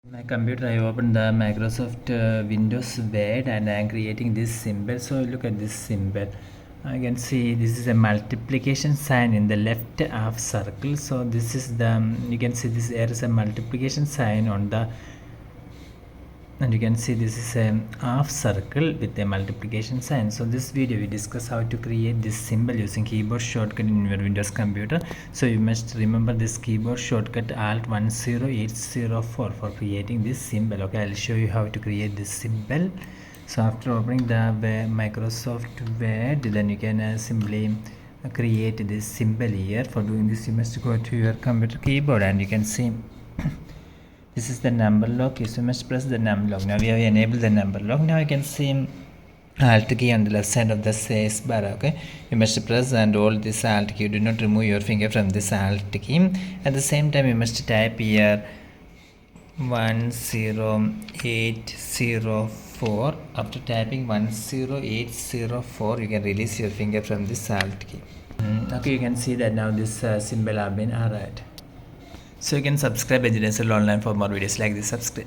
My computer, I opened the Microsoft Windows Word and I am creating this symbol. So look at this symbol. I can see this is a multiplication sign in the left half circle. So this is the you can see this there is a multiplication sign on the, and you can see this is a half circle with a multiplication sign. So this video we discuss how to create this symbol using keyboard shortcut in your Windows computer. So you must remember this keyboard shortcut Alt 10804 for creating this symbol. Okay, I'll show you how to create this symbol. So after opening the Microsoft Word, then you can simply create this symbol here. For doing this, you must go to your computer keyboard and you can see this is the number lock. You must press the number lock. Now we have enabled the number lock. Now you can see Alt key on the left side of the space bar. Okay, you must press and hold this Alt key. Do not remove your finger from this Alt key. At the same time, you must type here 10804. After typing 10804, you can release your finger from this Alt key. Okay, you can see that now this symbol have been arrived. So you can subscribe Residential Online for more videos like this. Subscribe.